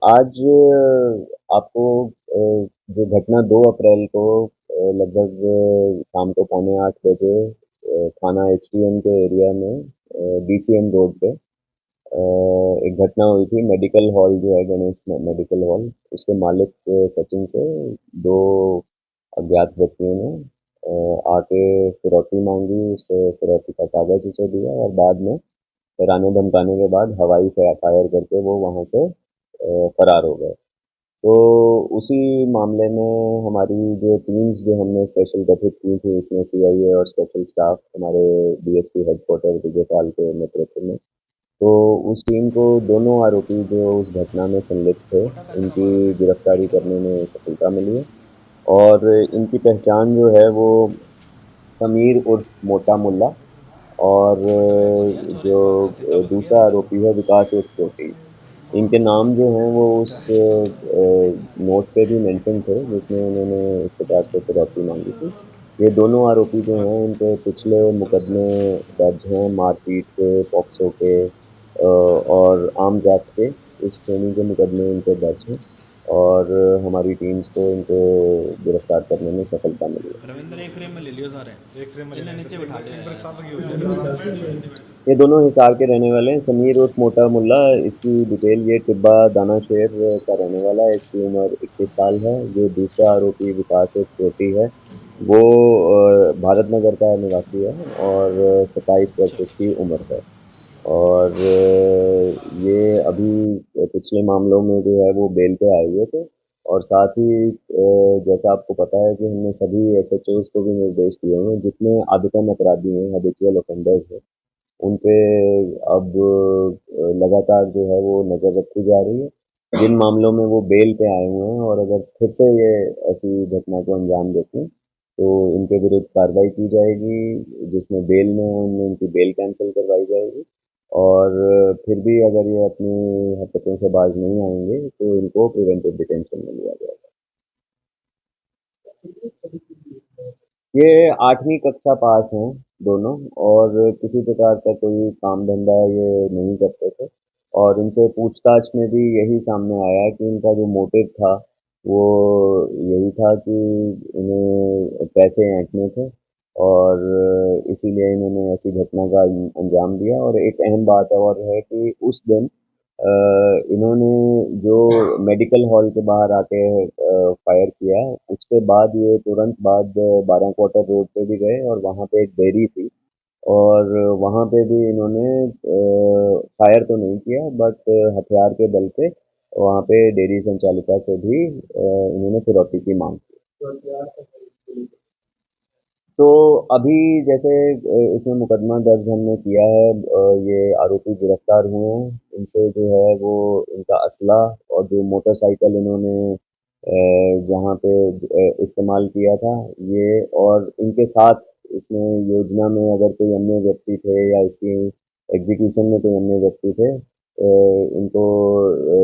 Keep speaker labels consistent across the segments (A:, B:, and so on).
A: आज आपको जो घटना 2 अप्रैल को लगभग शाम को पौने 8 बजे थाना एचटीएम के एरिया में डीसीएम रोड पे एक घटना हुई थी। मेडिकल हॉल जो है गणेश मेडिकल हॉल, उसके मालिक सचिन से 2 अज्ञात व्यक्तियों ने आके फिरौती मांगी, उससे फिरौती का कागज उसे दिया और बाद में डराने धमकाने के बाद हवाई फायर करके वो वहाँ से फरार हो गए। तो उसी मामले में हमारी जो टीम्स जो हमने स्पेशल गठित की थी, इसमें सीआईए और स्पेशल स्टाफ हमारे डीएसपी हेडक्वार्टर विजयपाल के नेतृत्व में, तो उस टीम को दोनों आरोपी जो उस घटना में संलिप्त थे, इनकी गिरफ्तारी करने में सफलता मिली है। और इनकी पहचान जो है वो समीर उर्फ मोटा मुल्ला और जो दूसरा आरोपी है विकास उर्फ चोटी, इनके नाम जो हैं वो उस नोट पे भी मेंशन थे जिसमें उन्होंने इस प्रकार से फिरौती मांगी थी। ये दोनों आरोपी जो हैं इनपे पिछले मुकदमे दर्ज हैं, मारपीट के, पॉक्सो के और आर्म्स एक्ट के, इस श्रेणी के मुकदमे इन पे दर्ज हैं और हमारी टीम्स को इनको गिरफ्तार करने में सफलता मिली है।
B: रविंद्र एक फ्रेम में ले लियो सारे।
C: एक फ्रेम में
B: इन्हें
C: लेने
B: नीचे
C: से
B: बिठा
C: एक
B: लिया
C: ब्रेक
B: यार।
C: साफ की हो जाएगी।
A: ये दोनों हिसार के रहने वाले हैं। समीर उर्फ मोटा मुल्ला, इसकी डिटेल ये टिब्बा दानाशेर का रहने वाला है, इसकी उम्र 21 साल है। जो दूसरा आरोपी विकास उर्फ चोटी है, वो भारत नगर का निवासी है और 27 वर्ष उसकी उम्र है। और ये अभी पिछले मामलों में जो है वो बेल पे आए हुए थे और साथ ही जैसा आपको पता है कि हमने सभी एसएचओज को भी निर्देश दिए हैं जितने आदतन अपराधी हैं, हैबिचुअल ऑफेंडर्स हैं, उन पे अब लगातार जो है वो नज़र रखी जा रही है। जिन मामलों में वो बेल पे आए हुए हैं और अगर फिर से ये ऐसी घटना को अंजाम देते हैं, तो इनके विरुद्ध कार्रवाई की जाएगी, जिसमें बेल में है उनमें इनकी बेल कैंसिल करवाई जाएगी और फिर भी अगर ये अपनी हरकतों से बाज नहीं आएंगे, तो इनको प्रिवेंटिव डिटेंशन में लिया जाएगा। ये 8वीं कक्षा पास हैं दोनों और किसी प्रकार का कोई काम धंधा ये नहीं करते थे और इनसे पूछताछ में भी यही सामने आया कि इनका जो मोटिव था वो यही था कि इन्हें पैसे ऐंठने थे और इसीलिए इन्होंने ऐसी घटना का अंजाम दिया। और एक अहम बात और है कि उस दिन इन्होंने जो मेडिकल हॉल के बाहर आके फायर किया, उसके बाद ये तुरंत बाद 12 क्वार्टर रोड पे भी गए और वहाँ पे एक डेयरी थी और वहाँ पे भी इन्होंने फायर तो नहीं किया बट हथियार के बल पे वहाँ पे डेयरी संचालिका से भी इन्होंने फिरौती की मांग की। तो अभी जैसे इसमें मुकदमा दर्ज हमने किया है, ये आरोपी गिरफ्तार हुए हैं। इनसे जो है वो इनका असला और जो मोटरसाइकिल इन्होंने जहाँ पे इस्तेमाल किया था ये, और इनके साथ इसमें योजना में अगर कोई अन्य व्यक्ति थे या इसकी एग्जीक्यूशन में कोई अन्य व्यक्ति थे, इनको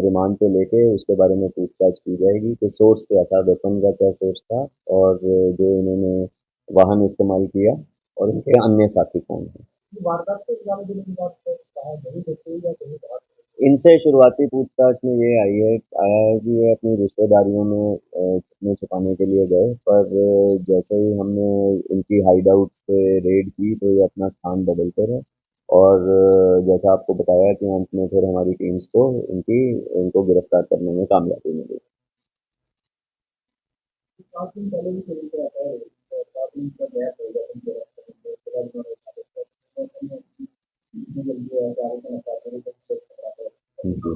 A: रिमांड पे लेके उसके बारे में पूछताछ की जाएगी कि सोर्स क्या था, वेपन का क्या सोर्स था और जो इन्होंने वाहन इस्तेमाल किया और इनके अन्य साथी कौन हैं। इनसे शुरुआती पूछताछ में ये आया है कि ये अपनी रिश्तेदारियों में छुपने छुपाने के लिए गए, पर जैसे ही हमने इनकी हाइड आउट्स पे रेड की तो ये अपना स्थान बदलते रहे और जैसा आपको बताया कि अंत में फिर हमारी टीम्स को इनको गिरफ्तार करने में कामयाबी मिली।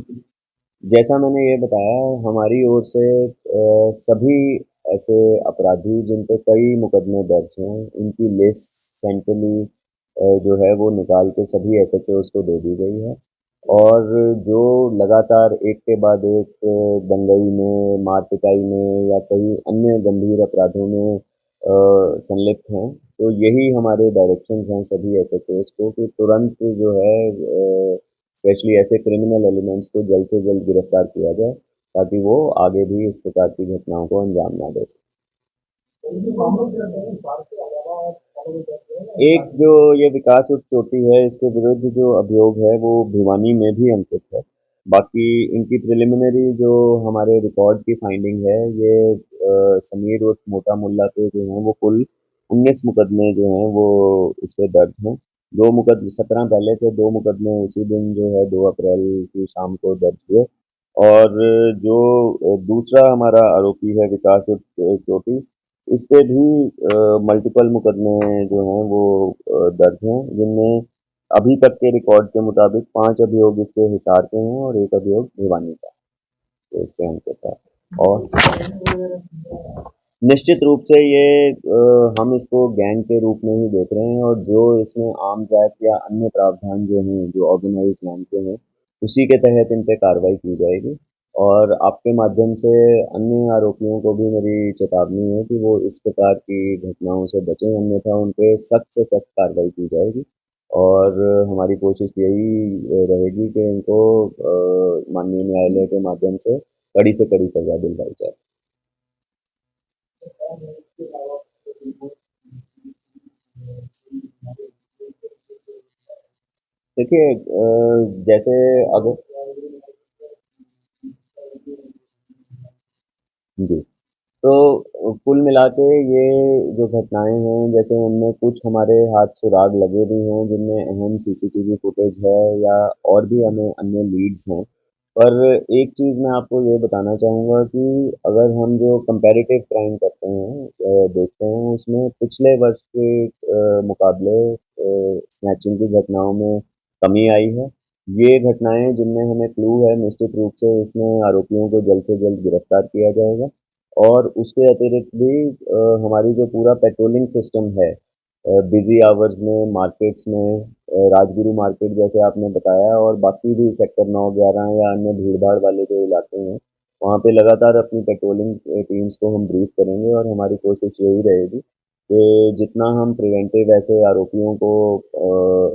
A: जी। जैसा मैंने ये बताया, हमारी ओर से सभी ऐसे अपराधी जिन पे कई मुकदमे दर्ज हैं, इनकी लिस्ट सेंट्रली जो है वो निकाल के सभी एसएचओज को दे दी गई है और जो लगातार एक के बाद एक दंगई में, मार पिटाई में या कई अन्य गंभीर अपराधों में संलिप्त हैं, तो यही हमारे डायरेक्शंस हैं सभी एसएचओज को कि तुरंत जो है स्पेशली ऐसे क्रिमिनल एलिमेंट्स को जल्द से जल्द गिरफ्तार किया जाए ताकि वो आगे भी इस प्रकार की घटनाओं को अंजाम ना दे सकें। एक जो ये विकास उर्फ चोटी है, इसके विरुद्ध जो अभियोग है वो भिवानी में भी अंकित है बाकी इनकी प्रिलिमिनरी जो हमारे रिकॉर्ड की फाइंडिंग है, ये समीर उर्फ मोटा मुल्ला पे जो हैं वो कुल 19 मुकदमे जो हैं वो इस पे दर्ज हैं। 2 मुकदमे 17 पहले थे, 2 मुकदमे उसी दिन जो है 2 अप्रैल की शाम को दर्ज हुए। और जो दूसरा हमारा आरोपी है विकास उर्फ चोटी, इस पे भी मल्टीपल मुकदमे जो हैं वो दर्ज हैं, जिनमें अभी तक के रिकॉर्ड के मुताबिक 5 अभियोग इसके हिसार के हैं और 1 अभियोग भिवानी का। तो इसके अंकित है। और निश्चित रूप से ये हम इसको गैंग के रूप में ही देख रहे हैं, और जो इसमें आर्म्स एक्ट या अन्य प्रावधान जो हैं जो ऑर्गेनाइज्ड गैंग के हैं, उसी के तहत इन पे कार्रवाई की जाएगी। और आपके माध्यम से अन्य आरोपियों को भी मेरी चेतावनी है कि वो इस प्रकार की घटनाओं से बचें, अन्यथा उन पे सख्त से सख्त कार्रवाई की जाएगी। और हमारी कोशिश यही रहेगी कि इनको माननीय न्यायालय के माध्यम से कड़ी से कड़ी सजा दिलवाई जाए। देखिए, जैसे अगर जी, तो कुल मिला के ये जो घटनाएं हैं, जैसे उनमें कुछ हमारे हाथ सुराग लगे भी हैं जिनमें अहम सीसीटीवी फुटेज है या और भी हमें अन्य लीड्स हैं। पर एक चीज़ मैं आपको ये बताना चाहूँगा कि अगर हम जो कंपैरेटिव क्राइम करते हैं, देखते हैं, उसमें पिछले वर्ष के मुकाबले स्नैचिंग की घटनाओं में कमी आई है। ये घटनाएं जिनमें हमें क्लू है, निश्चित रूप से इसमें आरोपियों को जल्द से जल्द गिरफ्तार किया जाएगा। और उसके अतिरिक्त भी हमारी जो पूरा पेट्रोलिंग सिस्टम है, बिजी आवर्स में मार्केट्स में, राजगुरु मार्केट जैसे आपने बताया, और बाकी भी सेक्टर 9-11 या अन्य भीड़-भाड़ वाले जो इलाके हैं, वहाँ पे लगातार अपनी पेट्रोलिंग टीम्स को हम ब्रीफ करेंगे। और हमारी कोशिश यही रहेगी कि जितना हम प्रिवेंटिव ऐसे आरोपियों को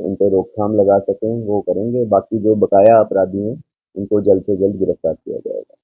A: उन पे रोकथाम लगा सकें, वो करेंगे। बाकी जो बकाया अपराधी हैं, उनको जल्द से जल्द गिरफ्तार किया जाएगा।